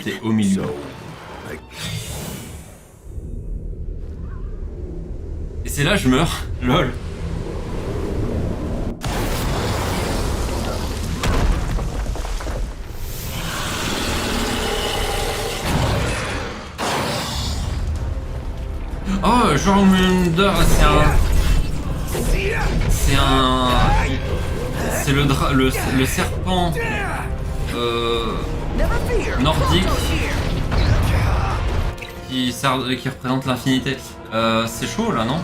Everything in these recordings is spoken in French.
T'es au milieu. Et c'est là je meurs. Lol. Oh, Jormungandr, c'est le serpent nordique qui représente l'infinité. C'est chaud là, non?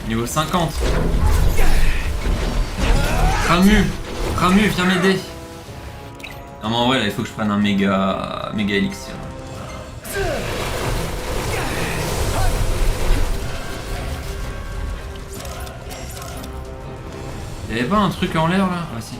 Niveau 50. Ramu, viens m'aider. Non mais en vrai là il faut que je prenne un méga élixir. Y'avait pas un truc en l'air là? Ah si.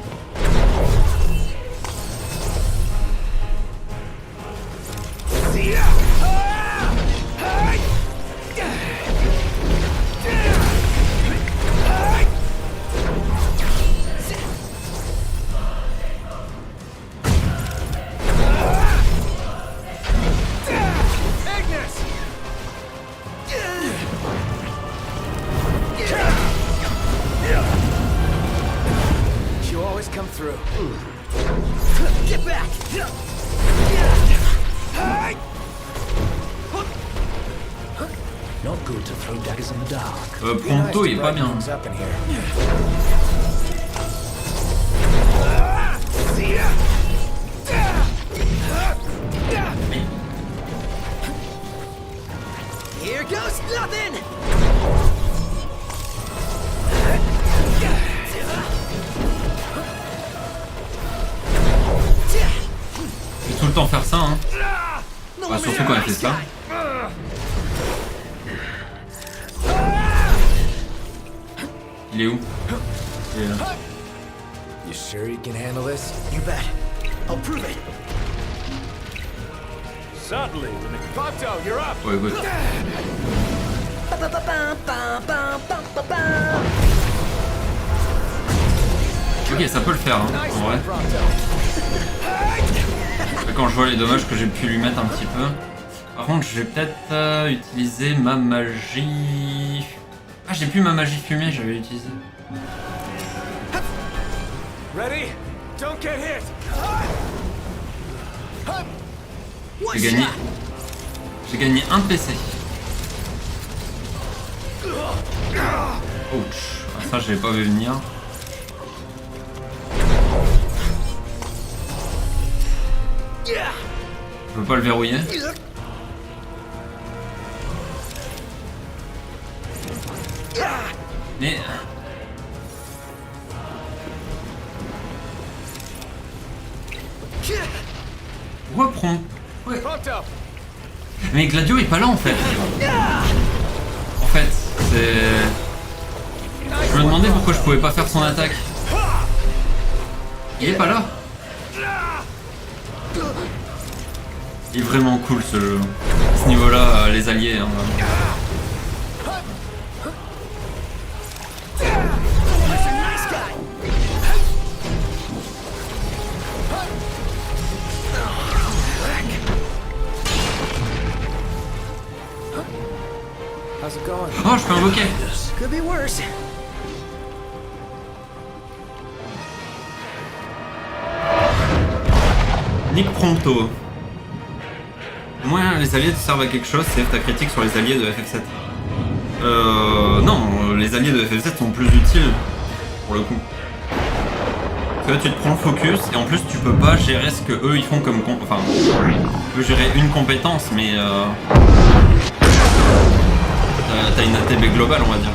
Prompto il est pas bien. Here goes nothing. Je vais tout le temps faire ça, hein. Bah, surtout quand elle fait ça. Il est où? Il est là. You sure you can handle this? You bet. I'll prove it. Certainly. Ponto, you're up. Ouais, écoute. Ok, ça peut le faire, hein, en vrai. Quand je vois les dommages que j'ai pu lui mettre un petit peu. Par contre, je vais peut-être utiliser ma magie. Ah, j'ai plus ma magie fumée, j'avais utilisé. Ready? Don't get hit. J'ai gagné un PC. Ouch, ça je l'ai pas vu venir. Je peux pas le verrouiller. Mais... Reprends. Ouais. Mais Gladio est pas là en fait. En fait, c'est... Je me demandais pourquoi je pouvais pas faire son attaque. Il est pas là. Il est vraiment cool ce jeu. À ce niveau-là, les alliés, hein, vraiment. Oh, je peux invoquer. Could be worse. Nick Prompto. Au moins les alliés te servent à quelque chose, c'est ta critique sur les alliés de FF7. Non, les alliés de FF7 sont plus utiles pour le coup. Parce que tu te prends le focus et en plus tu peux pas gérer ce que eux ils font comme enfin, tu peux gérer une compétence mais t'as une ATB globale on va dire.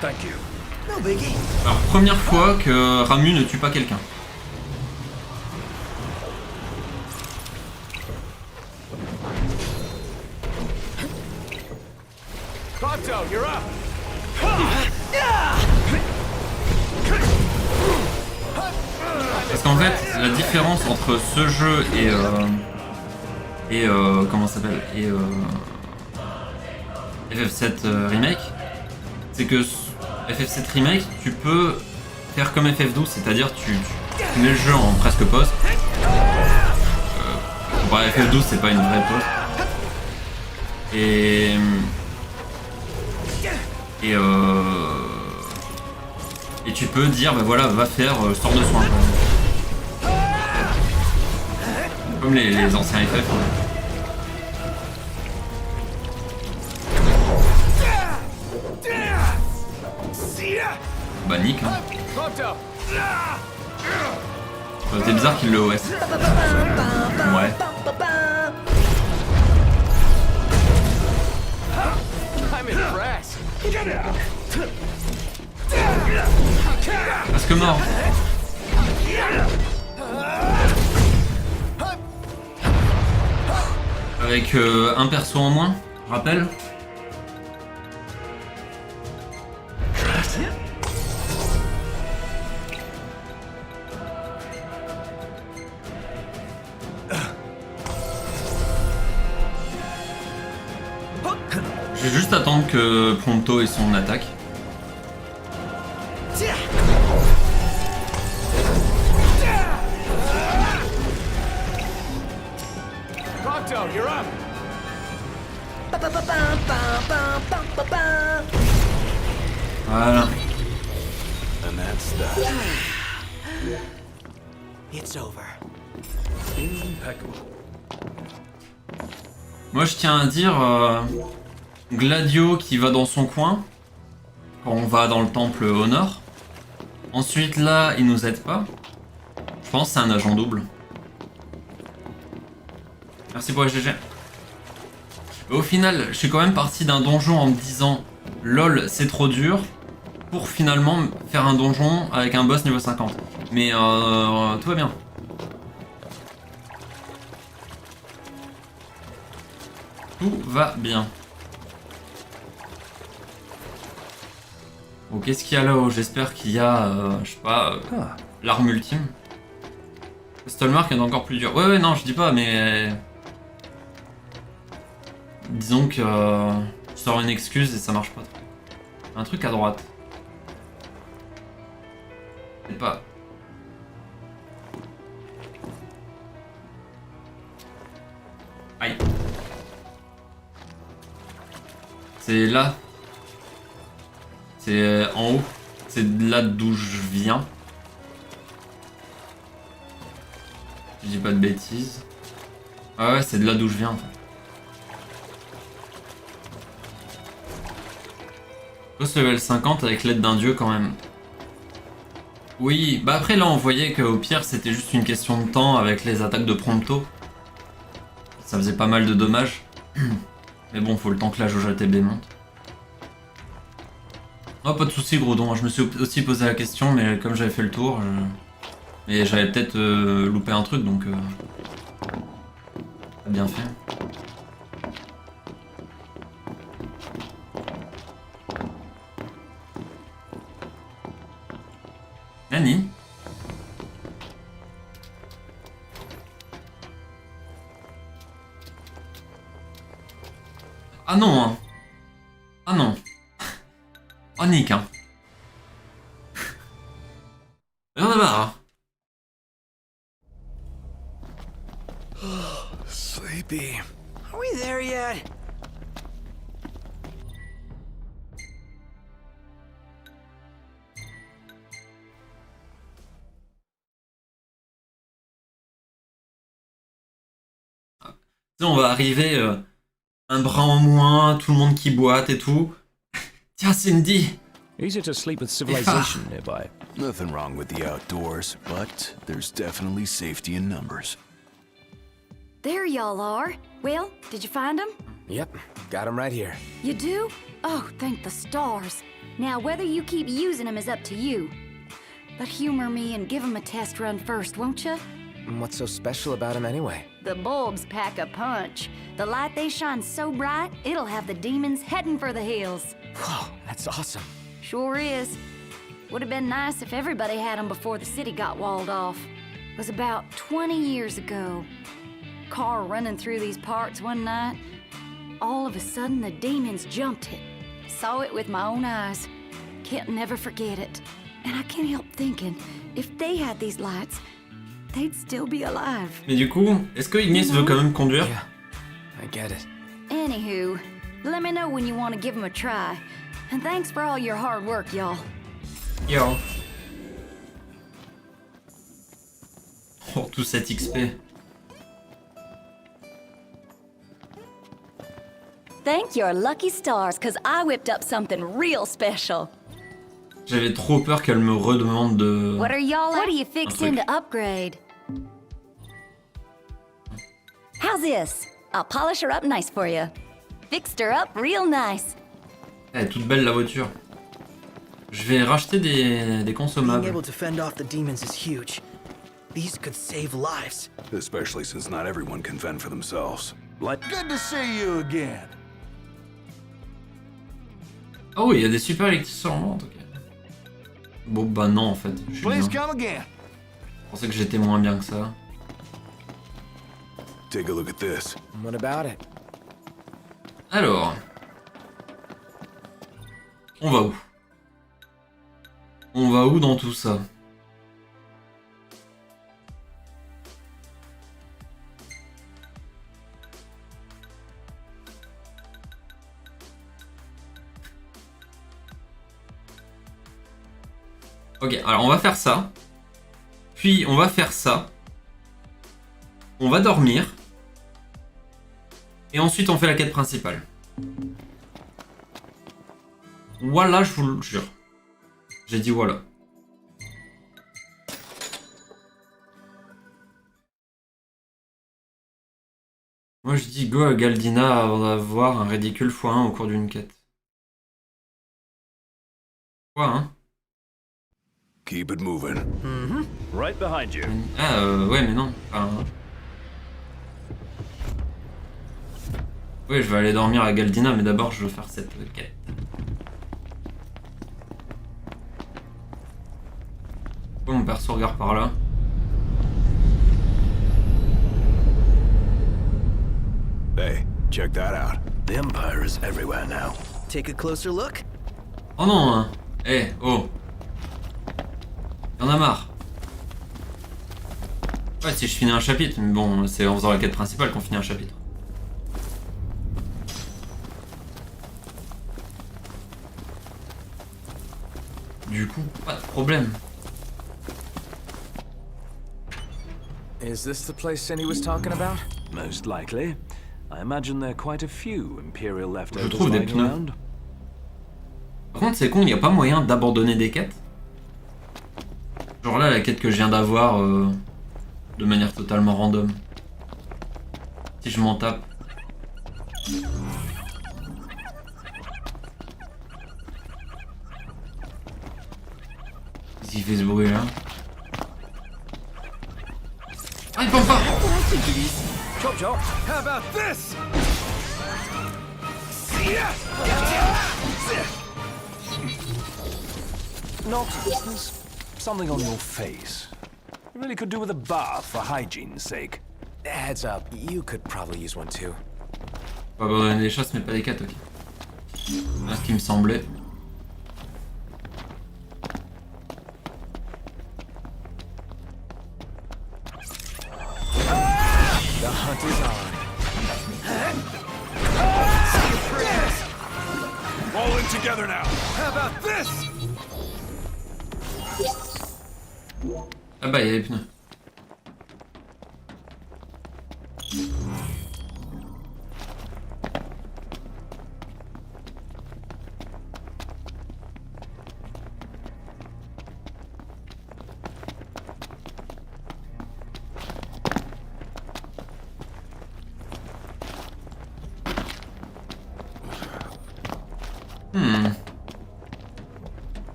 Thank you. No biggie. Alors première fois que Ramu ne tue pas quelqu'un. Ponto, you're up. Parce qu'en fait, la différence entre ce jeu et comment ça s'appelle et FF7 Remake, c'est que FF7 Remake, tu peux faire comme FF12, c'est-à-dire tu mets le jeu en presque pause. FF12, c'est pas une vraie pause. Et tu peux dire, bah voilà, va faire sort de soin. Comme les anciens FF. Bah nique hein. C'est bizarre qu'il le OS. Ouais. Presque mort. Avec un perso en moins, rappel. Je vais juste attendre que Prompto ait son attaque. You're up. Voilà. And that's that. It's over. Impeccable. Moi je tiens à dire Gladio qui va dans son coin quand on va dans le temple au nord. Ensuite là il nous aide pas. Je pense que c'est un agent double. Merci pour les GG. Au final, je suis quand même parti d'un donjon en me disant LOL c'est trop dur pour finalement faire un donjon avec un boss niveau 50. Mais tout va bien. Tout va bien. Bon, qu'est-ce qu'il y a là-haut? J'espère qu'il y a, je sais pas, l'arme ultime. Stolmark est encore plus dur. Ouais, non, je dis pas, mais... Disons que je sors une excuse et ça marche pas trop. Un truc à droite. C'est pas... Aïe. C'est là. C'est en haut. C'est là d'où je viens. Je dis pas de bêtises. Ah ouais, c'est de là d'où je viens en fait. Boss level 50 avec l'aide d'un dieu quand même. Oui, bah après là on voyait qu'au pire c'était juste une question de temps avec les attaques de Prompto. Ça faisait pas mal de dommages. Mais bon, faut le temps que la jauge ATB monte. Oh, pas de soucis Groudon, je me suis aussi posé la question mais comme j'avais fait le tour... Mais j'avais peut-être loupé un truc donc... bien fait. Nani? Ah non hein. Ah non. Oh Nick hein. Rien à marre hein. Sleepy. Are we there yet? On va arriver un bras en moins, tout le monde qui boite et tout. Tiens Cindy. Easier to sleep with civilization nearby. Nothing wrong with the outdoors, but there's definitely safety in numbers. There y'all are. Well, did you find them? Yep, got him right here. You do? Oh, thank the stars. Now, whether you keep using them is up to you. But humor me and give them a test run first, won't you? What's so special about him anyway? The bulbs pack a punch. The light they shine so bright, it'll have the demons heading for the hills. Whoa, that's awesome. Sure is. Would have been nice if everybody had them before the city got walled off. It was about 20 years ago. Car running through these parts one night. All of a sudden, the demons jumped it. Saw it with my own eyes. Can't never forget it. And I can't help thinking, if they had these lights, they'd still be alive. Mais du coup, est-ce que Ignis veut quand même conduire? Yeah, I get it. Anywho, let me know when you want to give them a try. And thanks for all your hard work, y'all. Yo. Oh, tout cet XP. Thank your lucky stars, cause I whipped up something real special. J'avais trop peur qu'elle me redemande de... What are you fixing truc. to upgrade? How's this? I'll polish her up nice for you. Fixed her up real nice. Elle est toute belle la voiture. Je vais racheter des Being consommables. able to fend off the demons is huge. These could save lives. Especially since not everyone can fend for themselves. Like, good to see you again. Oh oui, il y a des super électriciens en vente, ok. Bon bah non en fait, je suis Please bien. come again. Je pensais que j'étais moins bien que ça. Take a look at this. What about it? Alors... On va où? On va où dans tout ça? Ok, alors on va faire ça. Puis on va faire ça. On va dormir. Et ensuite on fait la quête principale. Voilà, je vous le jure. J'ai dit voilà. Moi je dis go à Galdina avant d'avoir un ridicule x1 au cours d'une quête. Quoi hein? Keep it moving. Right behind you. Ah ouais mais non. Enfin... Oui je vais aller dormir à Galdina mais d'abord je veux faire cette quête. Pourquoi mon perso regarde par là? Hey, check that out. The Empire is everywhere now. Take a closer look. Oh non hein. Eh oh. Y'en a marre. Ouais si je finis un chapitre, mais bon c'est en faisant la quête principale qu'on finit un chapitre. Du coup, pas de problème. Is this the place Cindy was talking about? Most likely. I imagine there are quite a few Imperial leftovers trouve des lying pneus. around. Par contre c'est con, il n'y a pas moyen d'abandonner des quêtes. Genre là la quête que je viens d'avoir de manière totalement random. Si je m'en tape. Qu'est-ce qu'il fait ce bruit là? Ah il pompe pas! Chop chop. How about this? Not there's something on your face. You really could do with a bath for hygiene's sake. Heads up, you could probably use one too. On va abandonner des chasses mais pas des quêtes, ok. Voilà ce qui me semblait. The hunt is on. Roll in together now. How about this? Ah bah il y a les pneus.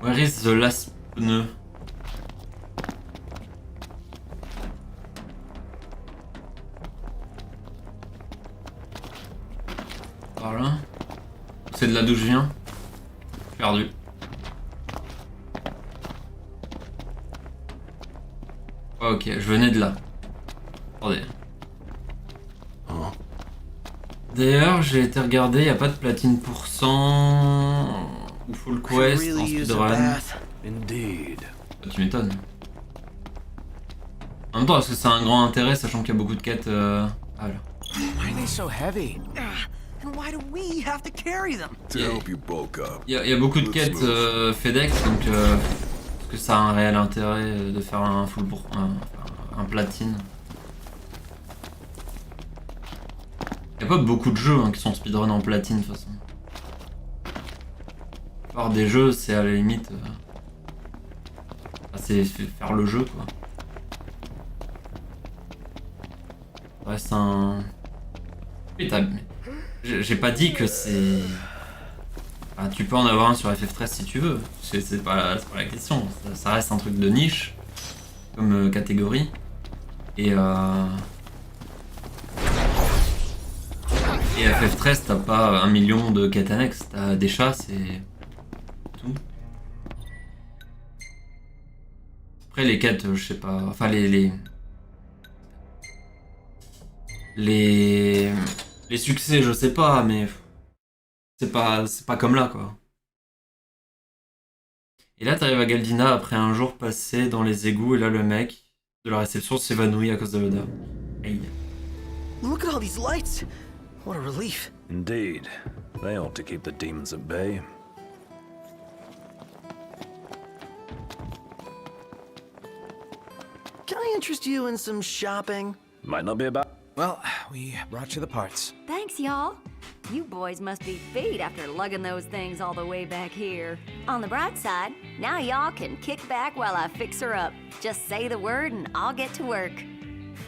Where is the last pneu? Par là. C'est de là d'où je viens. Perdu. Ok, je venais de là. Attendez. D'ailleurs, j'ai été regarder, y a pas de platine pour 100 ou full quest en speedrun. Indeed. Bah, tu m'étonnes. En même temps, est-ce que c'est un grand intérêt, sachant qu'il y a beaucoup de quêtes Ah là. Why are they so heavy? And why do we have to carry them? To help you bulk up. Il y a beaucoup de quêtes FedEx, donc est-ce que ça a un réel intérêt de faire un full pour un platine? Il n'y a pas beaucoup de jeux qui sont speedrun en platine de toute façon. Faire des jeux, c'est à la limite. C'est faire le jeu quoi. Ouais, c'est un. Oui, j'ai pas dit que c'est. Enfin, tu peux en avoir un sur FF13 si tu veux. C'est pas la question. Ça reste un truc de niche comme catégorie. Et FF13, t'as pas 1 million de quêtes annexes. T'as des chats, c'est tout. Après les quêtes, je sais pas. Enfin les succès, je sais pas, mais c'est pas comme là quoi. Et là t'arrives à Galdina après un jour passé dans les égouts et là le mec de la réception s'évanouit à cause de l'odeur. Aïe. Look at all these lights. What a relief. Indeed. They ought to keep the demons at bay. Can I interest you in some shopping? Might not be about. Well, we brought you the parts. Thanks, y'all. You boys must be beat after lugging those things all the way back here. On the bright side, now y'all can kick back while I fix her up. Just say the word and I'll get to work.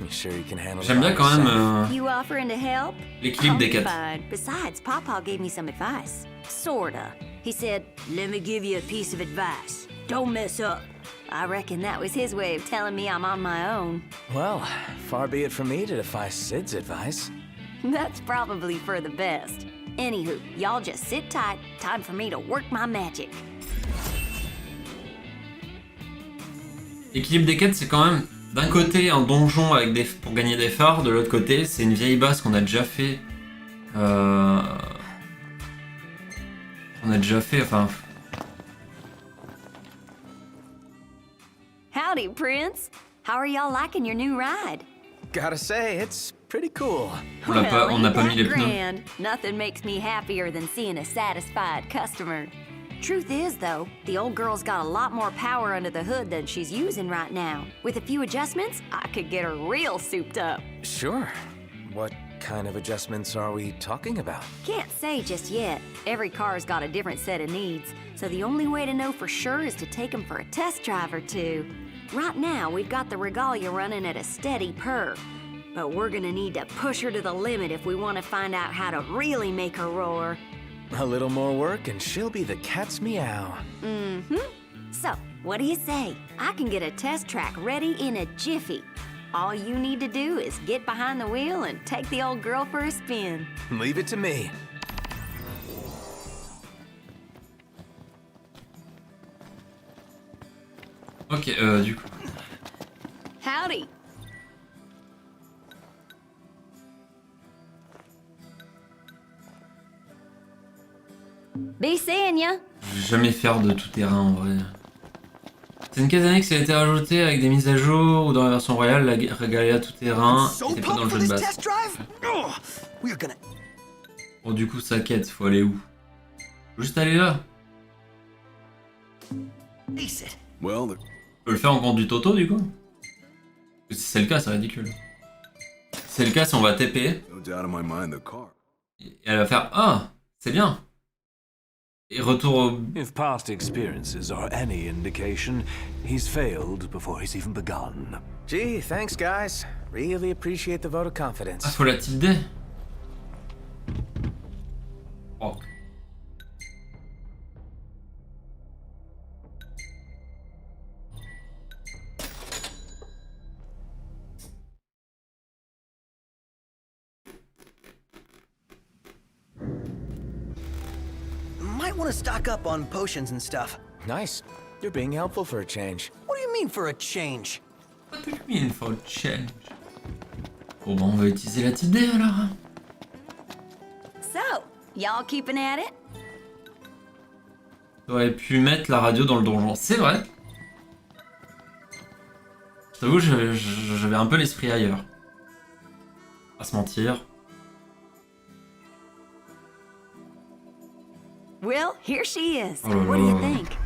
You sure you can handle J'aime bien quand même You offering to help? l'équilibre des quêtes. Fine. Besides, Pawpaw gave me some advice. Sorta. He said, let me give you a piece of advice. Don't mess up. I reckon that was his way of telling me I'm on my own. Well, far be it from me to defy Sid's advice. That's probably for the best. Anywho, y'all just sit tight. Time for me to work my magic. L'équilibre des quêtes, c'est quand même d'un côté un donjon avec pour gagner des phares, de l'autre côté c'est une vieille base qu'on a déjà fait. Enfin. Howdy, Prince. How are y'all liking your new ride? Gotta say, it's pretty cool. On n'a pas mis les pneus. Grand. Nothing makes me happier than seeing a satisfied customer. Truth is, though, the old girl's got a lot more power under the hood than she's using right now. With a few adjustments, I could get her real souped up. Sure. What kind of adjustments are we talking about? Can't say just yet. Every car's got a different set of needs, so the only way to know for sure is to take them for a test drive or two. Right now, we've got the Regalia running at a steady purr, but we're gonna need to push her to the limit if we want to find out how to really make her roar. A little more work and she'll be the cat's meow. Mm-hmm. So, what do you say? I can get a test track ready in a jiffy. All you need to do is get behind the wheel and take the old girl for a spin. Leave it to me. Ok, du coup. Howdy. Be seeing ya. Je vais jamais faire de tout terrain en vrai. C'est une quête annexe qui a été rajoutée avec des mises à jour ou dans la version royale, la Regalia tout terrain n'était pas dans le jeu de base. Bon, du coup, sa quête, faut aller où? Faut juste aller là. Well, Je peux le faire en conduite auto du coup? Parce que si c'est le cas, c'est ridicule. Si c'est le cas, si on va TP, no doubt in my mind the car. et elle va faire ah, c'est bien. Et retour au. If past experiences are any indication, he's failed before he's even begun. Gee, thanks guys. Really appreciate the vote of Ah, confidence. faut la type D. Oh. Might want to stock up on potions and stuff. Nice. You're being helpful for a change. What do you mean for a change? What do you mean for change? Bon bah on va utiliser la petite dé alors. So, y'all keeping at it? J'aurais pu mettre la radio dans le donjon, c'est vrai. Je t'avoue, j'avais un peu l'esprit ailleurs. Pas se mentir. Well, here she is. Oh là What do you là. think?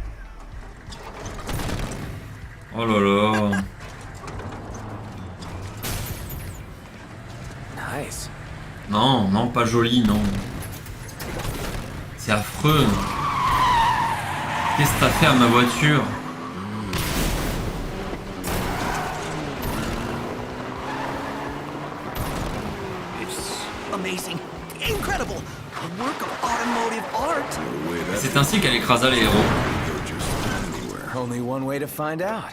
Oh là là. Nice. Non, non, pas joli, non. C'est affreux. Qu'est-ce que t'as fait à ma voiture? It's amazing. Incredible. A work of automotive art. The way that C'est ainsi qu'elle écrasa les héros. go just anywhere. Only one way to find out.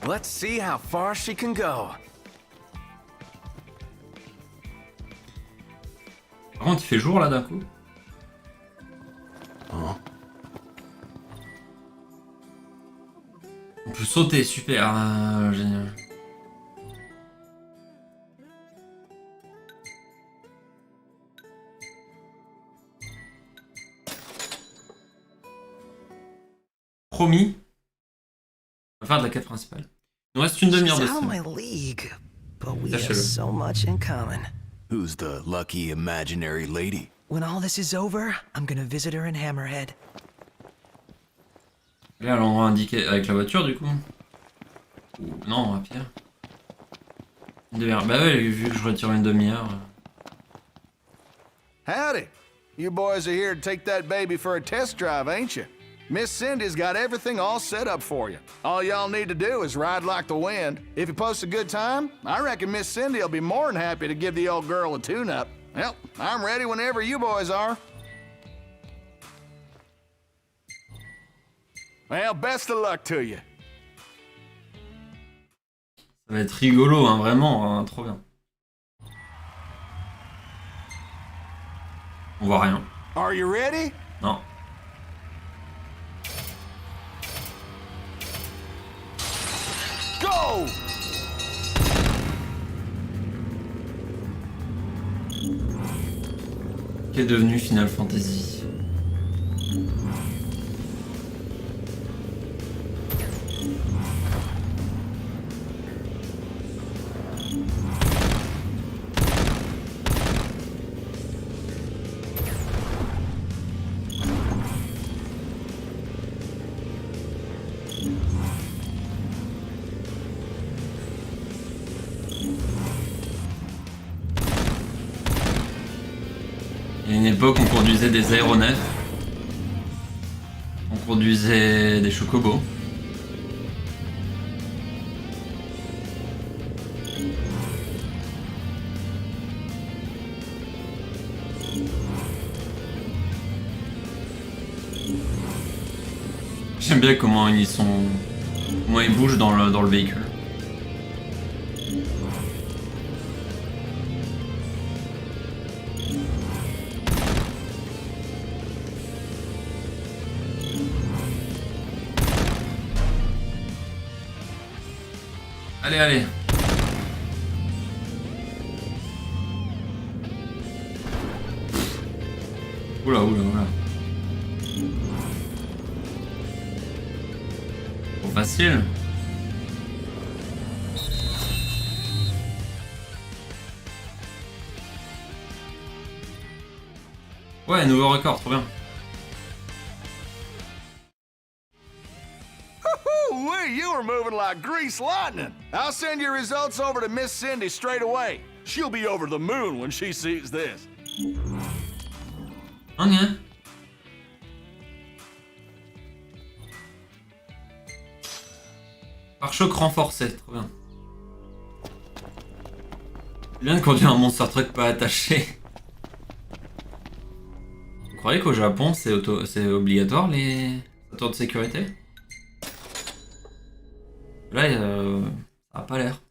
Let's see how far she can go. Par contre, il fait jour là d'un coup. On peut sauter, super, génial. Promis. On va faire de la quête principale. Il nous reste une demi-heure de She's out of my stream. league, but we Sachez-le. have so much in common. Who's the lucky imaginary lady? When all this is over, I'm gonna visit her in Hammerhead. Allez à l'endroit indiqué avec la voiture du coup. Ou non, à pied. Une demi-heure. Bah ouais, vu que je retire une demi-heure. Howdy. You boys are here to take that baby for a test drive, ain't you? Miss Cindy's got everything all set up for you. All y'all need to do is ride like the wind. If you post a good time, I reckon Miss Cindy will be more than happy to give the old girl a tune-up. Well, I'm ready whenever you boys are. Well, best of luck to you. Ça va être rigolo, hein, vraiment, hein, trop bien. On voit rien. Are you ready? Non. Go! Qu'est devenu Final Fantasy? Il y a une époque, on conduisait des aéronefs. On conduisait des chocobos. J'aime bien comment ils sont... comment ils bougent dans le véhicule. Allez, allez. Oula, oula, oula. Trop facile. Ouais, nouveau record, trop bien. Ooh-wee, you were moving like grease lightning. I'll send your results over to Miss Cindy straight away. She'll be over the moon when she sees this. Ok. Pare-choc renforcé, trop bien. C'est bien de conduire un monster truck pas attaché. Vous croyez qu'au Japon c'est obligatoire les tours de sécurité? Là, ça a pas l'air.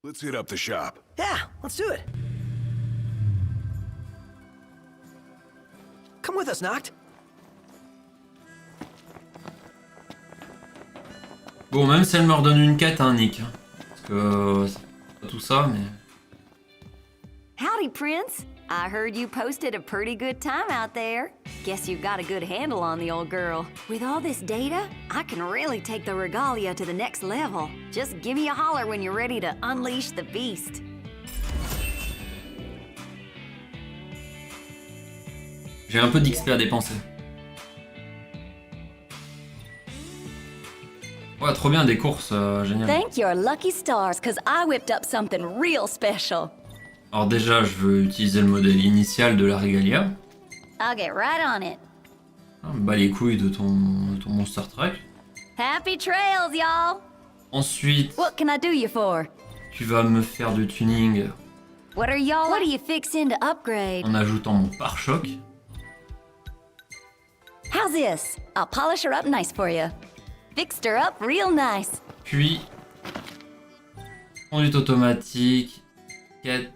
Let's hit up the shop. Yeah, let's do it. Come with us, Noct. Bon, même si elle me redonne une quête, hein, Nick. Hein, parce que c'est pas tout ça, mais... Howdy, Prince. I heard you posted a pretty good time out there. Guess you've got a good handle on the old girl. With all this data, I can really take the regalia to the next level. Just give me a holler when you're ready to unleash the beast. J'ai un peu d'XP à dépenser. Ouais, trop bien, des courses, génial. Thank your lucky stars, cause I whipped up something real special. Alors déjà, je veux utiliser le modèle initial de la Regalia. I'll get right on it. Ah, bah les couilles de ton Monster Truck. Happy trails, y'all! Ensuite, What can I do you for? tu vas me faire du tuning What are you fixing to upgrade? en ajoutant mon pare-choc. How's this? I'll polish her up nice for you. Fixed her up real nice. Puis, conduite automatique, quête.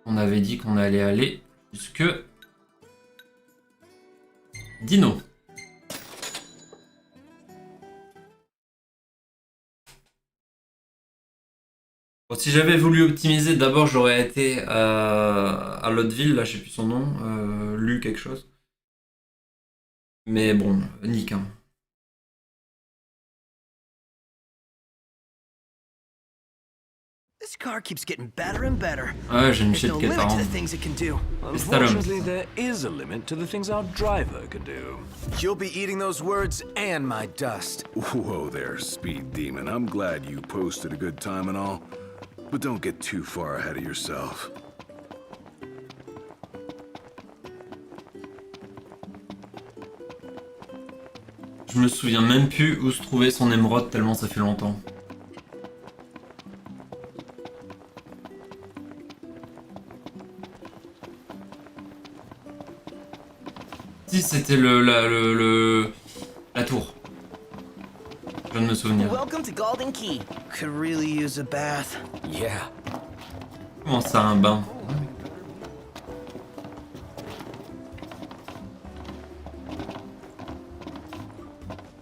On avait dit qu'on allait aller jusque Dino. Bon, si j'avais voulu optimiser, d'abord j'aurais été à l'autre ville, là je sais plus son nom, Lu quelque chose. Mais bon, nique hein. This car keeps getting better and better. Ouais, j'ai une There's shit no quête limit à to the rendre. things it can do. Unfortunately, there is a limit to the things our driver can do. You'll be eating those words and my dust. Whoa there, Speed Demon. I'm glad you posted a good time and all, but don't get too far ahead of yourself. Je me souviens même plus où se trouvait son émeraude tellement ça fait longtemps. Si c'était la tour. Je viens de me souvenir. Welcome to Golden Key. Could really use a bath. Yeah. Comment ça un bain?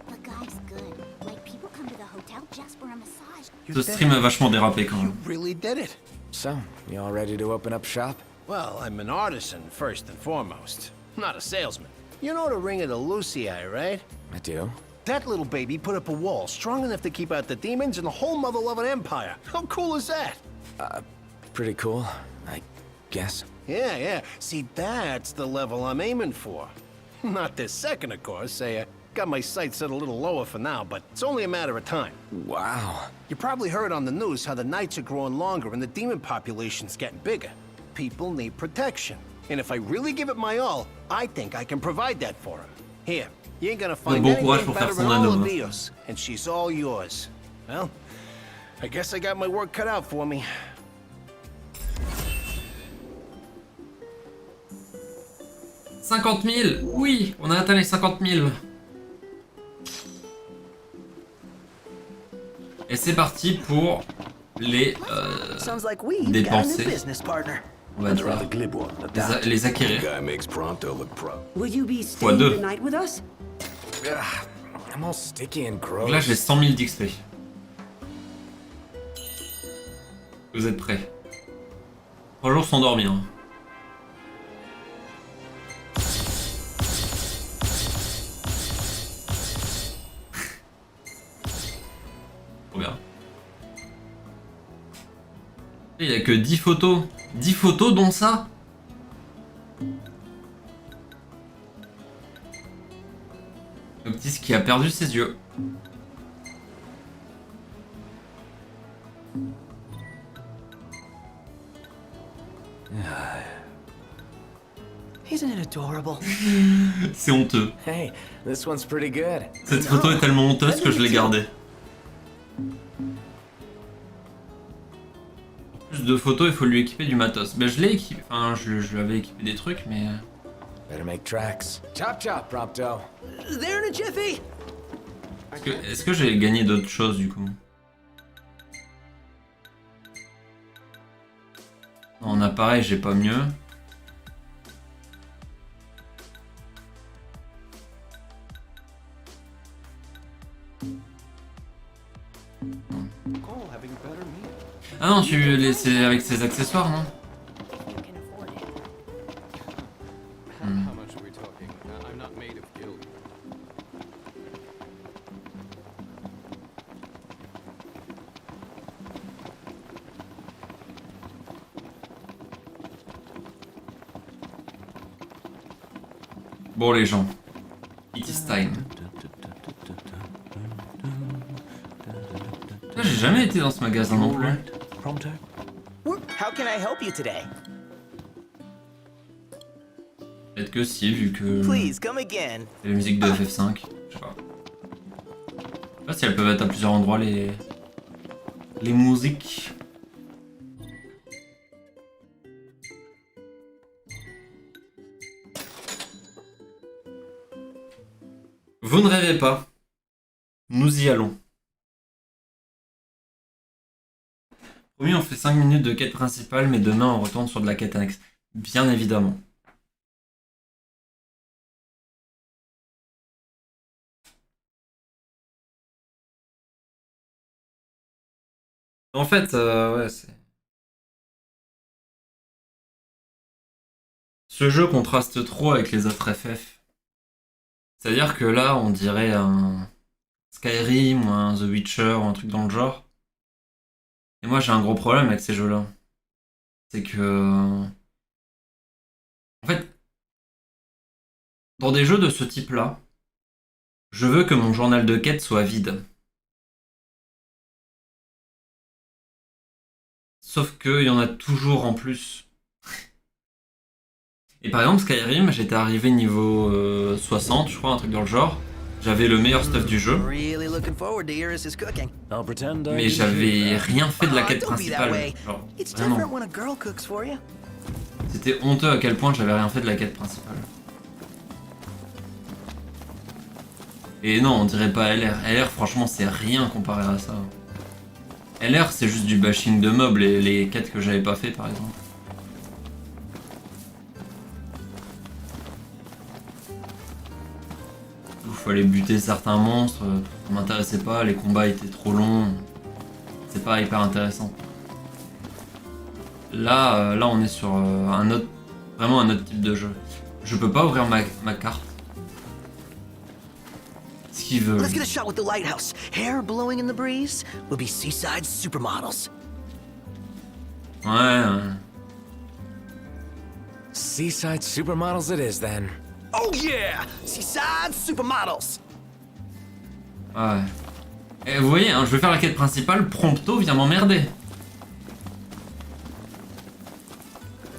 The guy's good. Like, people come to the hotel just for a massage. Ce stream a vachement dérapé quand même. Really did it. So, you all ready to open up shop? Well, I'm an artisan first and foremost, not a salesman. You know the Ring of the Lucii, right? I do. That little baby put up a wall strong enough to keep out the demons and the whole mother-loving empire. How cool is that? Pretty cool, I guess. Yeah. See, that's the level I'm aiming for. Not this second, of course. Got my sights set a little lower for now, but it's only a matter of time. Wow. You probably heard on the news how the nights are growing longer and the demon population's getting bigger. People need protection. And if I really give it my all, I think I can provide that for them. Here, you ain't gonna find bon courage anything pour faire better son than all anneau, of hein. Dios, and she's all yours. Well, I guess I got my work cut out for me. « 50 000 ! Oui, on a atteint les 50 000. Et c'est parti pour les Sounds like we've got a new dépenser, business partner. on va dire, les acquérir. Guy makes Pronto look pro. Will you be Fois staying 2. the night with us? I'm all sticky and Donc gross. là j'ai 100 000 d'XP. Vous êtes prêts? 3 jours sans dormir. Hein. Trop bien. Il y a que 10 photos. 10 photos dont ça? Le petit qui a perdu ses yeux. Isn't it adorable? C'est honteux. Hey, this one's pretty good. Cette photo est tellement honteuse que je l'ai gardée. Plus de photos, il faut lui équiper du matos. Ben je l'ai équipé, enfin je lui avais équipé des trucs, mais... Better make tracks. Chop chop, Prompto. There in a jiffy. Est-ce que j'ai gagné d'autres choses du coup? Non, en appareil, j'ai pas mieux. Ah non, c'est avec ses accessoires, non? Bon les gens, it is time. Ah, j'ai jamais été dans ce magasin non plus. How can I help you today? Peut-être que si, vu que Please come again. c'est la musique de FF5. Je sais pas. Je sais pas si elles peuvent être à plusieurs endroits les musiques. Vous ne rêvez pas. Nous y allons. Promis, on fait 5 minutes de quête principale, mais demain on retourne sur de la quête annexe. Bien évidemment. En fait, ouais, c'est... Ce jeu contraste trop avec les autres FF. C'est-à-dire que là, on dirait un Skyrim ou un The Witcher ou un truc dans le genre. Et moi, j'ai un gros problème avec ces jeux-là. C'est que... En fait, dans des jeux de ce type-là, je veux que mon journal de quête soit vide. Sauf qu'il y en a toujours en plus. Et par exemple, Skyrim, j'étais arrivé niveau 60, je crois, un truc dans le genre. J'avais le meilleur stuff du jeu. Really looking forward to Iris's cooking. I'll pretend I Mais didn't j'avais hear. rien fait de la quête Don't be that principale. way. Genre, It's vraiment. different when a girl cooks for you. C'était honteux à quel point j'avais rien fait de la quête principale. Et non, on dirait pas LR. LR, franchement, c'est rien comparé à ça. LR, c'est juste du bashing de mobs, les quêtes que j'avais pas fait, par exemple. Il fallait buter certains monstres, ça m'intéressait pas, les combats étaient trop longs. C'est pas hyper intéressant. Là, là on est sur un autre, vraiment un autre type de jeu. Je peux pas ouvrir ma carte. Ce qu'ils veulent. Let's get a shot with the lighthouse. Hair blowing in the breeze will be seaside supermodels. Ouais. Seaside supermodels it is then. Oh yeah! Seaside supermodels! Ouais. Et vous voyez, hein, je vais faire la quête principale, Prompto vient m'emmerder.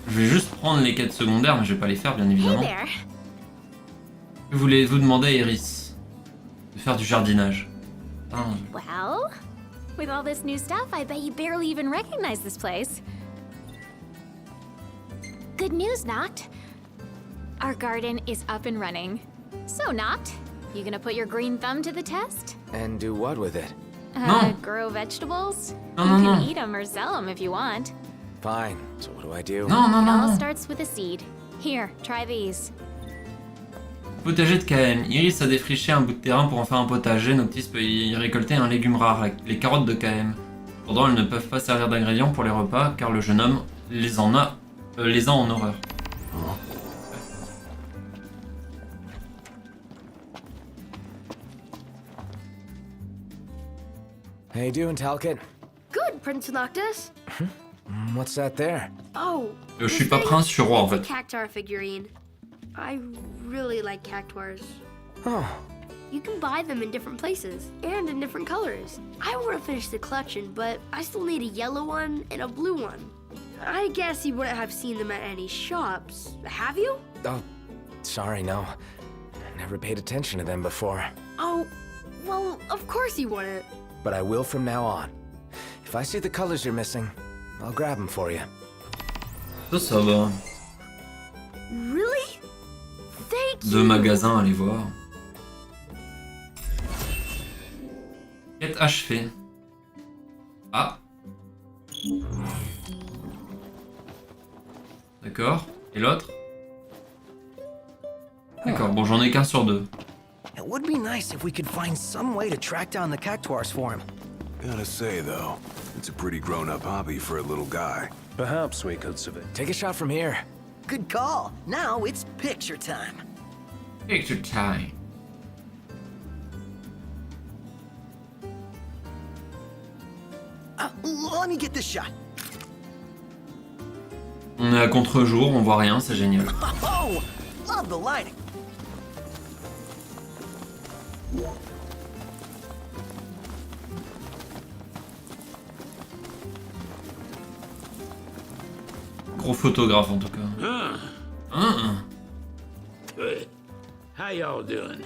Je vais juste prendre les quêtes secondaires, mais je vais pas les faire, bien évidemment. Voulez-vous demander à Iris de faire du jardinage? Ah. Well, with all this new stuff, I bet you barely even recognize this place. Good news, Noct. Our garden is up and running. So, Noct, you gonna put your green thumb to the test? And do what with it? No. Grow vegetables? No, you no, can no. eat them or sell them if you want. Fine. So what do I do? Non, non, It non, all non. starts with a seed. Here, try these. Potager de KM. Iris a défriché un bout de terrain pour en faire un potager. Noctis peut y récolter un légume rare, les carottes de KM. Cependant, elles ne peuvent pas servir d'ingrédients pour les repas, car le jeune homme les a en horreur. How you doing, Talcott? Good, Prince Noctis. What's that there? Oh, Je suis pas prince, je suis roi en fait. cactuar figurine. I really like cactuars. Oh, You can buy them in different places and in different colors. I want to finish the collection, but I still need a yellow one and a blue one. I guess you wouldn't have seen them at any shops, have you? oh, sorry, no. Never paid attention to them before. Oh, well, of course you wouldn't. But I will from now on. If I see the colors you're missing, I'll grab them for you. Ça va. Really? Thank Deux you. magasins, allez voir. Quête achevée. Ah. D'accord. Et l'autre? D'accord, bon j'en ai qu'un sur deux. It would be nice if we could find some way to track down the cactuars for him. Gotta say, though, it's a pretty grown-up hobby for a little guy. Perhaps we could survey. Take a shot from here. Good call. Now it's picture time. Picture time. Let me get this shot. On est à contre-jour, on voit rien, c'est génial. Oh, love the lighting. Gros photographe en tout cas. Good. How y'all doing?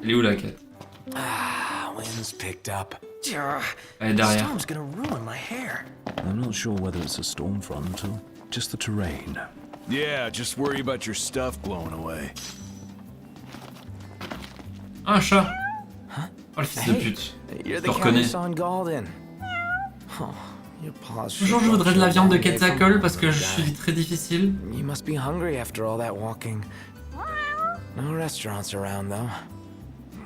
Elle est où la quête? Ah, wind's picked up. Elle est derrière. Storm's gonna ruin my hair. I'm not sure whether it's a storm front or just the terrain. Yeah, just worry about your stuff blowing away. Un chat. Oh le fils de pute. You're Je the le reconnais. Jormungandr. Oh, your paws Toujours je voudrais de la viande de Quetzalcoatl parce que je suis très difficile. You must be hungry after all that walking. No restaurants around though.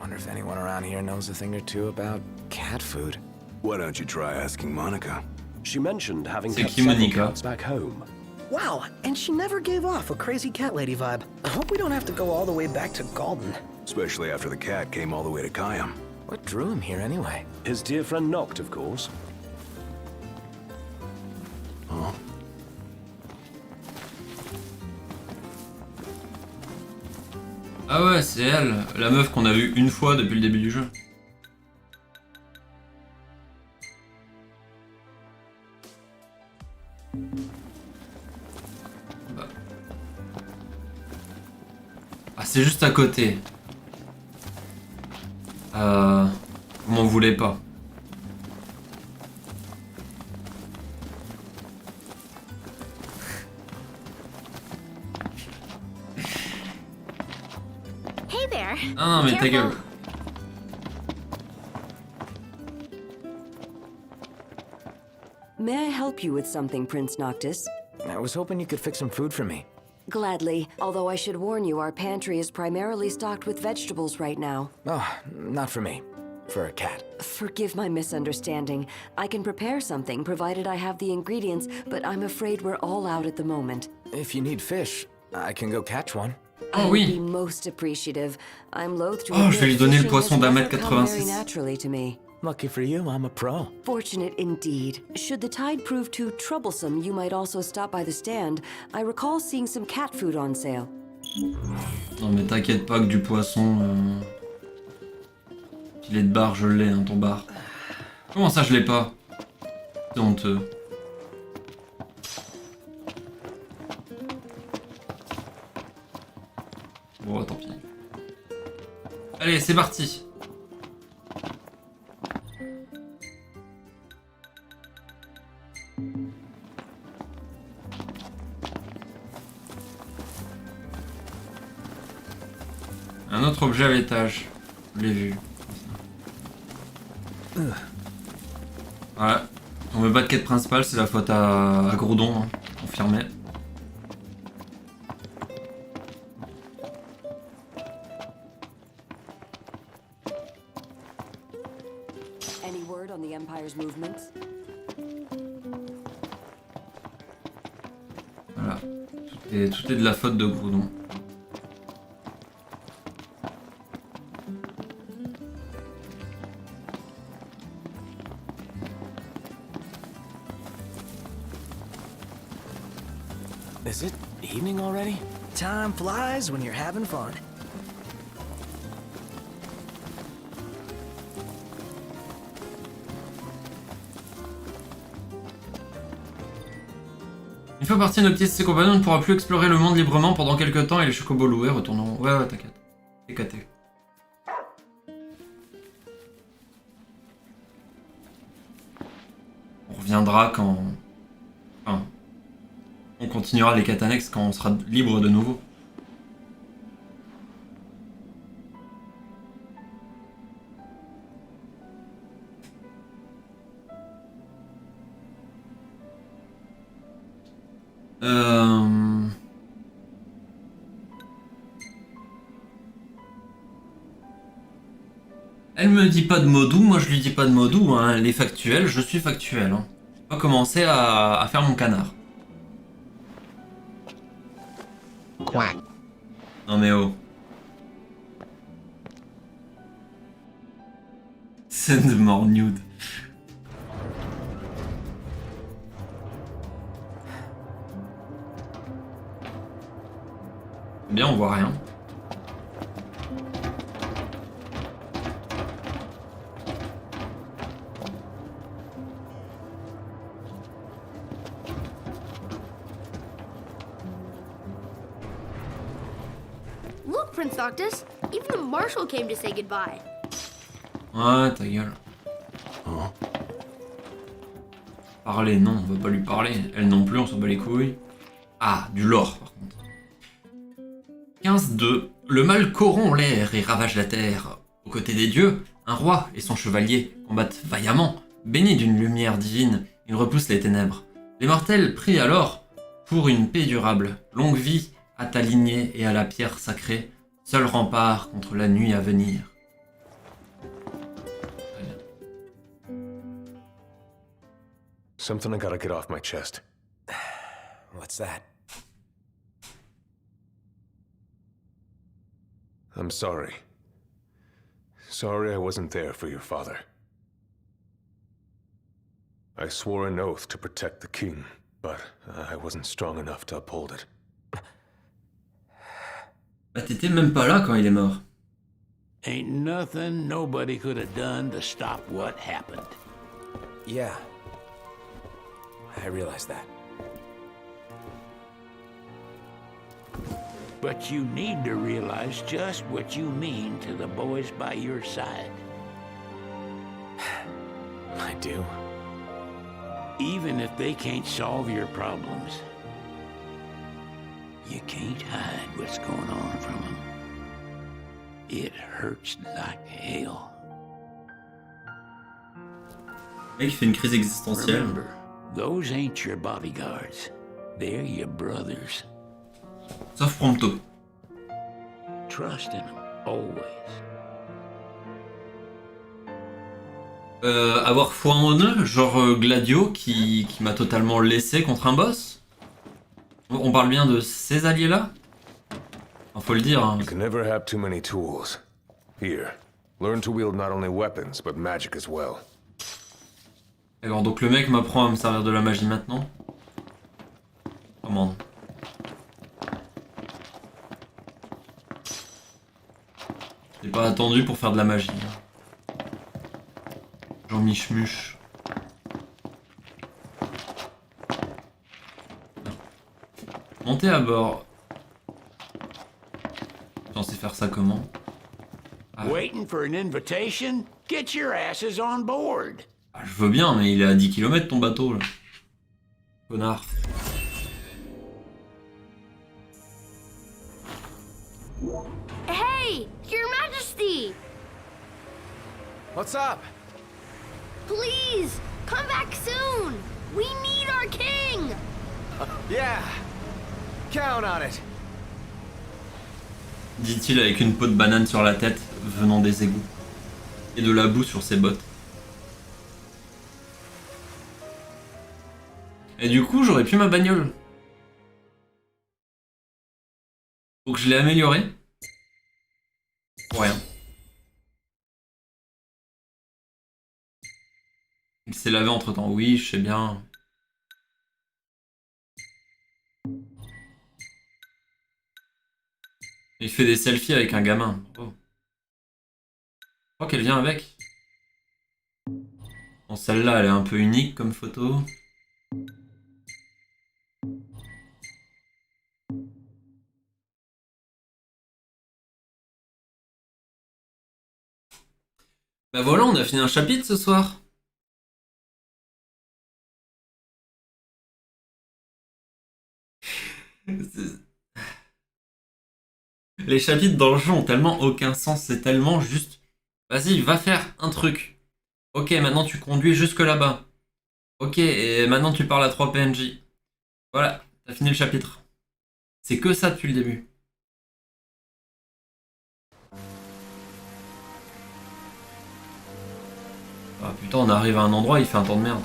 Wonder if anyone around here knows a thing or two about cat food. Why don't you try asking Monica? She mentioned having C'est kept qui, several Monica? cats back home. Wow, and she never gave off a crazy cat lady vibe. I hope we don't have to go all the way back to Galden. Especially after the cat came all the way to Kayam. What drew him here anyway? His dear friend Noct, of course. Huh? Ah ouais, c'est elle, la meuf qu'on a vue une fois depuis le début du jeu. Bah. Ah, c'est juste à côté. Vous m'en voulez pas. Hey there. Ah non, mais ta gueule. May I help you with something, Prince Noctis? I was hoping you could fix some food for me. Gladly, although I should warn you, our pantry is primarily stocked with vegetables right now. Oh, not for me. For a cat. Forgive my misunderstanding. I can prepare something, provided I have the ingredients, but I'm afraid we're all out at the moment. If you need fish, I can go catch one. I Oh would oui. be most appreciative. I'm loath to Oh, je vais lui donner le admit poisson fishing d'1 has mètre never come very 86. naturally to me. Lucky for you, I'm a pro. Fortunate indeed. Should the tide prove too troublesome, you might also stop by the stand. I recall seeing some cat food on sale. Non mais t'inquiète pas que du poisson... Filet de bar, je l'ai, hein, ton bar. Comment ça je l'ai pas? C'est honteux. Bon, tant pis. Allez, c'est parti. Un autre objet à l'étage. Je l'ai vu. Ouais. On veut pas de quête principale, c'est la faute à Groudon, hein. Confirmé. Any word on the Empire's movements? Voilà. Tout est de la faute de Groudon. Is it evening already? Time flies when you're having fun. Une fois parti nos petits et ses compagnons, on ne pourra plus explorer le monde librement pendant quelques temps et les chocobos loués retournons. Ouais, t'inquiète. Éclaté. On reviendra quand... Enfin, on continuera les quêtes annexes quand on sera libre de nouveau. Elle me dit pas de mots doux, moi je lui dis pas de mots doux, hein. Elle est factuelle, je suis factuel. Hein. Je vais commencer à faire mon canard. Quack. Non mais oh. Scène de mort nude. Bien, on voit rien. Look, Prince Noctis, even the marshal came to say goodbye. Ouais, ta gueule. Parler, non, on va pas lui parler. Elle non plus, on s'en bat les couilles. Ah, du lore, par contre. 15-2. Le mal corrompt l'air et ravage la terre. Aux côtés des dieux, un roi et son chevalier combattent vaillamment. Bénis d'une lumière divine, ils repoussent les ténèbres. Les mortels prient alors pour une paix durable. Longue vie à ta lignée et à la pierre sacrée, seul rempart contre la nuit à venir. Something I gotta get off my chest. What's that? I'm sorry. Sorry I wasn't there for your father. I swore an oath to protect the king, but I wasn't strong enough to uphold it. Bah t'étais même pas là quand il est mort. Ain't nothing nobody could have done to stop what happened. Yeah. I realize that. But you need to realize just what you mean to the boys by your side. I do. Even if they can't solve your problems, you can't hide what's going on from them. It hurts like hell. Le mec fait une crise existentielle. Remember, those ain't your bodyguards. They're your brothers. Sauf Prompto. Trust in them, always. Avoir foi en eux, genre Gladio qui m'a totalement laissé contre un boss. On parle bien de ces alliés-là. Faut le dire. Hein. You can never have too many tools. Here, learn to wield not only weapons, but magic as well. D'accord, donc le mec m'apprend à me servir de la magie maintenant. Comment? J'ai pas attendu pour faire de la magie. Jean Michmuche. Monter à bord. Censé faire ça comment? Ah. Waiting for an invitation? Get your asses on board. Ah, je veux bien, mais il est à 10 km ton bateau là. Connard. Hey, Your Majesty! What's up? Please, come back soon! We need our king! Yeah. Count on it. Dit-il avec une peau de banane sur la tête venant des égouts. Et de la boue sur ses bottes. Et du coup, j'aurais pu ma bagnole. Donc je l'ai améliorée. Pour rien. Il s'est lavé entre temps. Oui, je sais bien. Il fait des selfies avec un gamin. Oh. Je crois qu'elle vient avec. Bon, celle-là, elle est un peu unique comme photo. Bah voilà, on a fini un chapitre ce soir. Les chapitres dans le jeu ont tellement aucun sens, c'est tellement juste... Vas-y, va faire un truc. Ok, maintenant tu conduis jusque là-bas. Ok, et maintenant tu parles à 3 PNJ. Voilà, t'as fini le chapitre. C'est que ça depuis le début. Ah putain, on arrive à un endroit, il fait un temps de merde.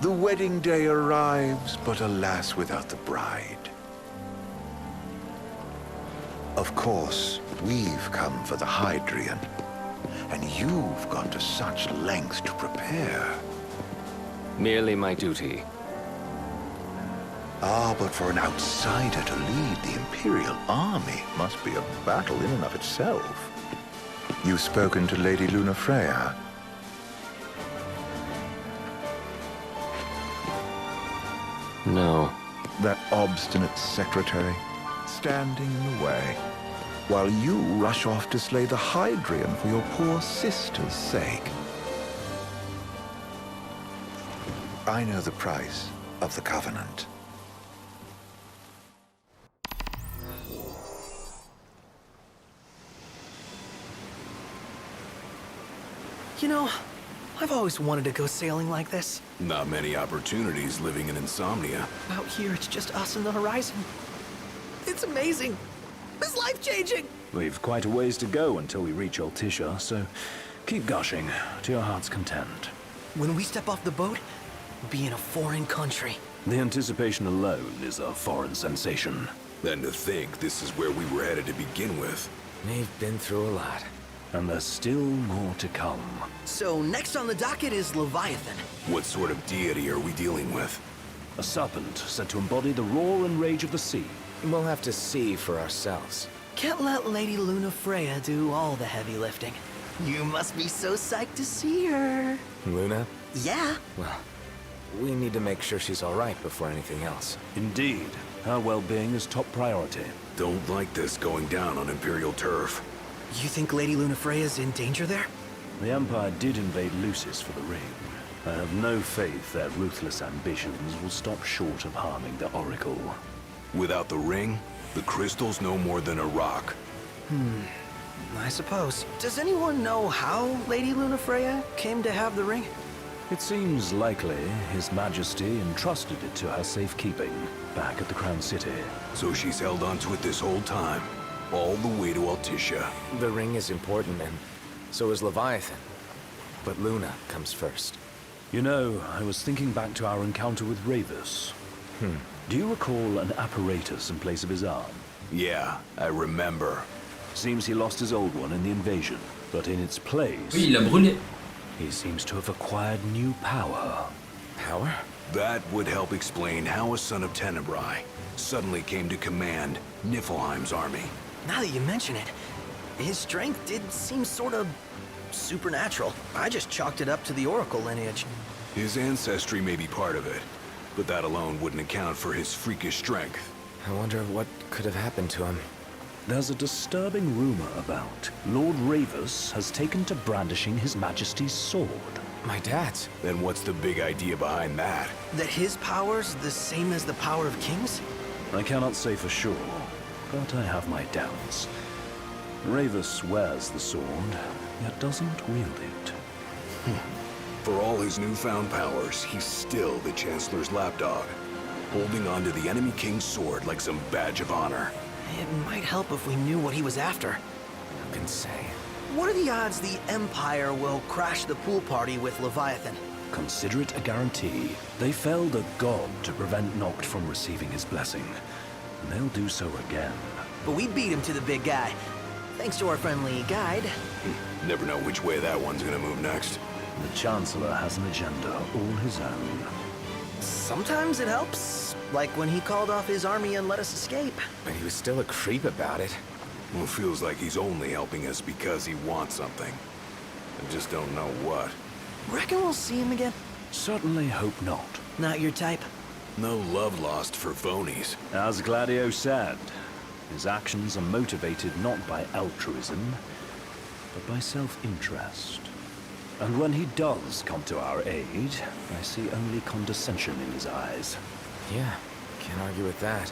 The wedding day arrives, but alas, without the bride. Of course, we've come for the Hydrian, and you've gone to such lengths to prepare. Merely my duty. Ah, but for an outsider to lead the Imperial army must be a battle in and of itself. You've spoken to Lady Lunafreya? No. That obstinate secretary, standing in the way, while you rush off to slay the Hydrian for your poor sister's sake. I know the price of the Covenant. You know, I've always wanted to go sailing like this. Not many opportunities living in Insomnia. Out here, it's just us and the horizon. It's amazing. It's life-changing. We've quite a ways to go until we reach Altisha, so keep gushing to your heart's content. When we step off the boat, we'll be in a foreign country. The anticipation alone is a foreign sensation. Then to think this is where we were headed to begin with. We've been through a lot. And there's still more to come. So next on the docket is Leviathan. What sort of deity are we dealing with? A serpent said to embody the roar and rage of the sea. We'll have to see for ourselves. Can't let Lady Lunafreya do all the heavy lifting. You must be so psyched to see her. Luna? Yeah. Well, we need to make sure she's all right before anything else. Indeed. Her well-being is top priority. Don't like this going down on Imperial turf. You think Lady Lunafreya's in danger there? The Empire did invade Lucis for the ring. I have no faith their ruthless ambitions will stop short of harming the Oracle. Without the ring, the crystal's no more than a rock. I suppose. Does anyone know how Lady Lunafreya came to have the ring? It seems likely His Majesty entrusted it to her safekeeping back at the Crown City. So she's held onto it this whole time, all the way to Altisha. The ring is important, and so is Leviathan. But Luna comes first. You know, I was thinking back to our encounter with Ravus. Do you recall an apparatus in place of his arm? Yeah, I remember. Seems he lost his old one in the invasion, but in its place... Oui, il a brûlé. He seems to have acquired new power. Power? That would help explain how a son of Tenebrae suddenly came to command Niflheim's army. Now that you mention it, his strength did seem sort of supernatural. I just chalked it up to the Oracle lineage. His ancestry may be part of it, but that alone wouldn't account for his freakish strength. I wonder what could have happened to him. There's a disturbing rumor about Lord Ravus has taken to brandishing His Majesty's sword. My dad's. Then what's the big idea behind that? That his power's the same as the power of kings? I cannot say for sure, but I have my doubts. Ravus wears the sword, yet doesn't wield it. For all his newfound powers, he's still the Chancellor's lapdog, holding on to the enemy king's sword like some badge of honor. It might help if we knew what he was after. Who can say? What are the odds the Empire will crash the pool party with Leviathan? Consider it a guarantee. They felled a god to prevent Noct from receiving his blessing. And they'll do so again. But we beat him to the big guy, thanks to our friendly guide. Never know which way that one's gonna move next. The Chancellor has an agenda all his own. Sometimes it helps, like when he called off his army and let us escape. But he was still a creep about it. Well, feels like he's only helping us because he wants something. I just don't know what. Reckon we'll see him again? Certainly hope not. Not your type? No love lost for phonies. As Gladio said, his actions are motivated not by altruism, but by self-interest. And when he does come to our aid, I see only condescension in his eyes. Yeah, can't argue with that.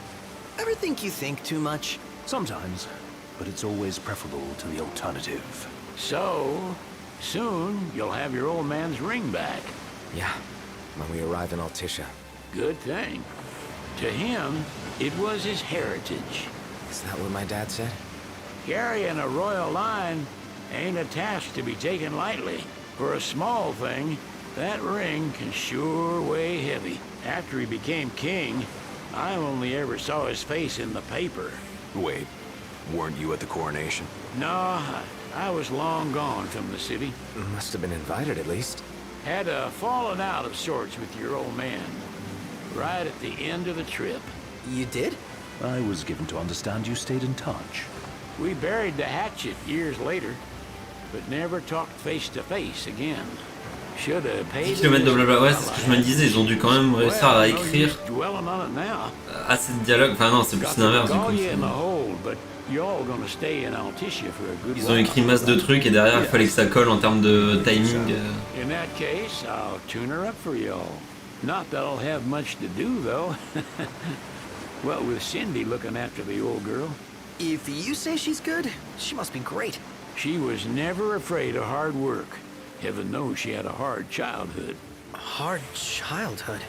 Ever think you think too much? Sometimes, but it's always preferable to the alternative. So, soon you'll have your old man's ring back. Yeah, when we arrive in Altisha. Good thing. To him, it was his heritage. Is that what my dad said? Carrying a royal line ain't a task to be taken lightly. For a small thing, that ring can sure weigh heavy. After he became king, I only ever saw his face in the paper. Wait, weren't you at the coronation? No, I was long gone from the city. Must have been invited at least. Had a falling out of sorts with your old man. Right at the end of the trip. You did? I was given to understand you stayed in touch. We buried the hatchet years later, but never talked face to face again. Should have 10 paid. km de blabla, ouais, c'est ce que je me disais, ils ont dû quand même réussir à écrire assez de dialogue. Enfin non, c'est plus l'inverse du coup. Ils ont écrit masse de trucs et derrière il fallait que ça colle en termes de timing. In that case, I'll tune her up for y'all. Not that I'll have much to do though. Well, with Cindy looking after the old girl. If you say she's good, she must be great. She was never afraid of hard work. Heaven knows she had a hard childhood. Hard childhood?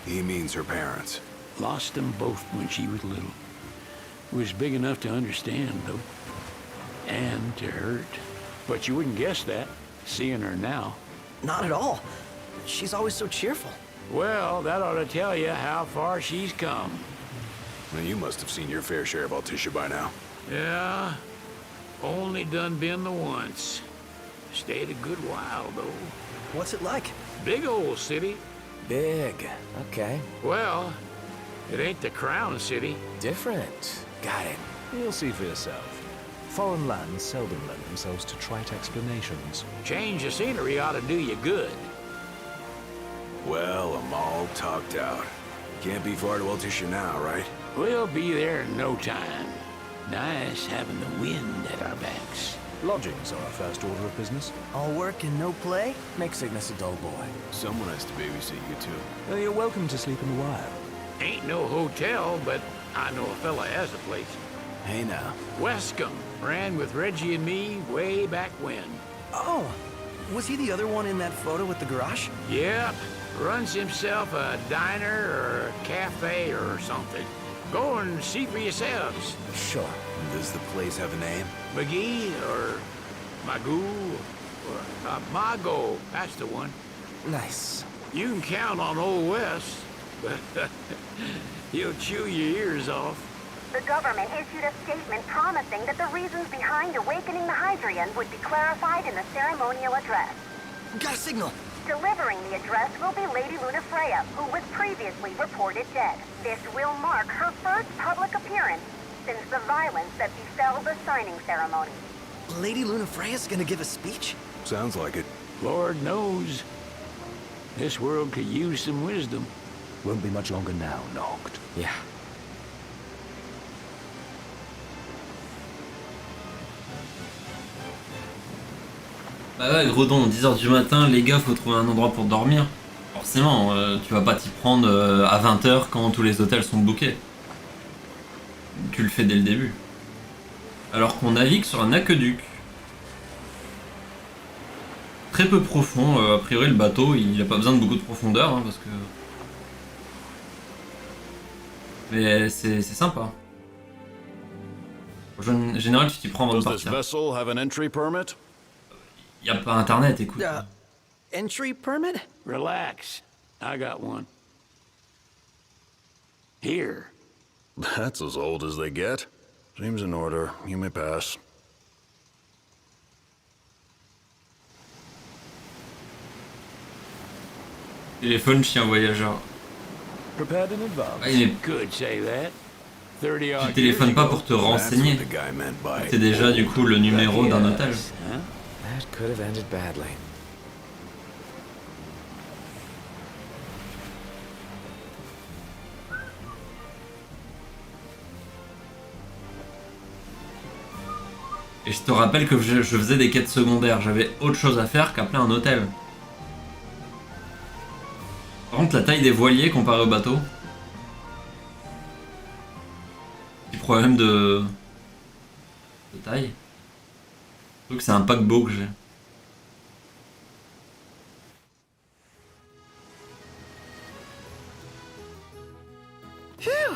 He means her parents. Lost them both when she was little. Was big enough to understand, though. And to hurt. But you wouldn't guess that, seeing her now. Not at all. She's always so cheerful. Well, that ought to tell you how far she's come. Well, you must have seen your fair share of Altissia by now. Yeah, only done been the once. Stayed a good while, though. What's it like? Big old city. Big. Okay. Well, it ain't the crown city. Different. Got it. You'll see for yourself. Foreign lands seldom lend themselves to trite explanations. Change of scenery ought to do you good. Well, I'm all talked out. Can't be far to Altissia now, right? We'll be there in no time. Nice having the wind at our backs. Lodgings are our first order of business. All work and no play? Make Cygnus a dull boy. Someone has to babysit you too. Well, you're welcome to sleep in the wire. Ain't no hotel, but I know a fella has a place. Hey now. Westcomb ran with Reggie and me way back when. Oh, was he the other one in that photo with the garage? Yep. Runs himself a diner or a cafe or something. Go and see for yourselves. Sure. Does the place have a name? McGee or Magoo or Mago. That's the one. Nice. You can count on Old West, but he'll chew your ears off. The government issued a statement promising that the reasons behind awakening the Hydrian would be clarified in the ceremonial address. Got a signal. Delivering the address will be Lady Lunafreya, who was previously reported dead. This will mark her first public appearance since the violence that befell the signing ceremony. Lady Lunafreya's gonna give a speech? Sounds like it. Lord knows. This world could use some wisdom. Won't be much longer now, Noct. Yeah. Bah ouais, Gredon, 10h du matin, les gars, faut trouver un endroit pour dormir. Forcément, tu vas pas t'y prendre à 20h quand tous les hôtels sont bookés. Tu le fais dès le début. Alors qu'on navigue sur un aqueduc. Très peu profond, a priori le bateau il a pas besoin de beaucoup de profondeur hein, parce que... Mais c'est sympa. En général tu t'y prends avant de partir. Y a pas internet, écoute. Entry permit? Relax. I got one. Here. That's as old as they get. Seems in order. You may pass. Téléphone chien voyageur. Prepared in advance. Ah, il est... Could say that. Tu téléphones pas pour te renseigner. C'est déjà du coup le numéro d'un hôtel. That could have ended badly. Et je te rappelle que je faisais des quêtes secondaires, j'avais autre chose à faire qu'appeler un hôtel. Par contre la taille des voiliers comparé au bateau. Petit problème de taille. Surtout que c'est un paquebot que j'ai. Phew!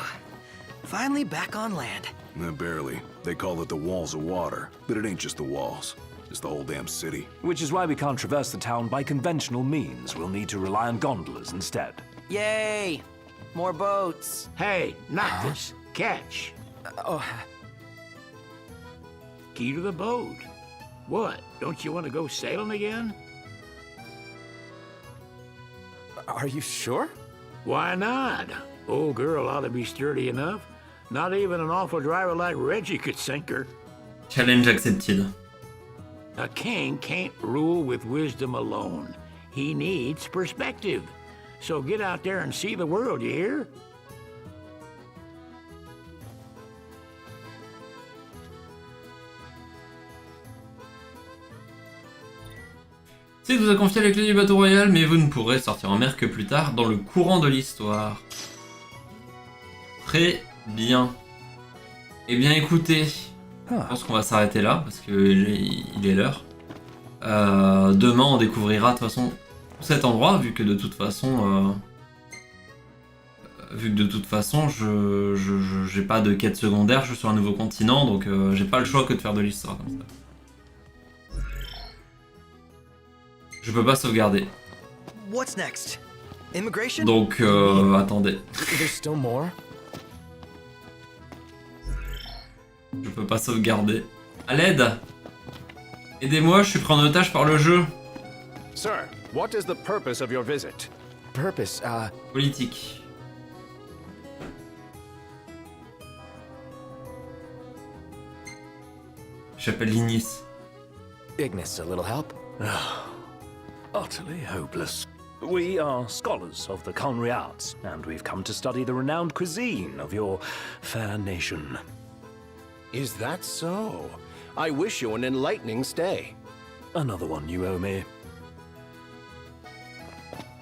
finally back on land. Barely. They call it the walls of water, but it ain't just the walls. It's the whole damn city. Which is why we can't traverse the town by conventional means. We'll need to rely on gondolas instead. Yay! More boats. Hey, not this. Catch. Oh, Key to the boat. What? Don't you want to go sailing again? are you sure? Why not? Old girl ought to be sturdy enough. Not even an awful driver like Reggie could sink her. Challenge accepted. A king can't rule with wisdom alone. He needs perspective. So get out there and see the world, you hear? Sid vous a confié les clés du bateau royal, mais vous ne pourrez sortir en mer que plus tard dans le courant de l'histoire. Très bien. Eh bien écoutez, je pense qu'on va s'arrêter là, parce qu'il est l'heure. Demain on découvrira de toute façon cet endroit, vu que de toute façon... j'ai pas de quête secondaire, je suis sur un nouveau continent, donc j'ai pas le choix que de faire de l'histoire comme ça. Je peux pas sauvegarder. What's next? Immigration? Donc, attendez. There's still more? Je peux pas sauvegarder. À l'aide! Aidez-moi, je suis pris en otage par le jeu. Sir, what is the purpose of your visit? Purpose, Politique. J'appelle l'Ignis. Ignis, a little help? Utterly hopeless. We are scholars of the culinary arts, and we've come to study the renowned cuisine of your fair nation. Is that so? I wish you an enlightening stay. Another one you owe me.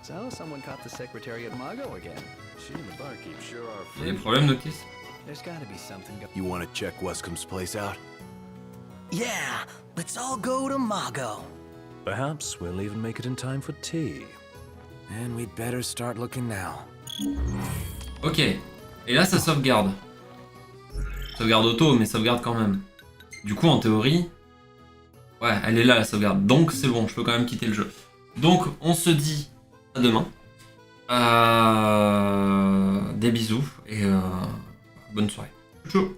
So, someone caught the secretary at Mago again. She and the barkeep sure are Il y a des free. problèmes, Noctis? There's gotta be something going. You want to check Wescomb's place out? Yeah, let's all go to Mago. Perhaps we'll even make it in time for tea. And we'd better start looking now. Ok. Et là, ça sauvegarde. Sauvegarde auto, mais sauvegarde quand même. Du coup, en théorie... Ouais, elle est là, la sauvegarde. Donc, c'est bon, je peux quand même quitter le jeu. Donc, on se dit à demain. Des bisous et bonne soirée. Ciao.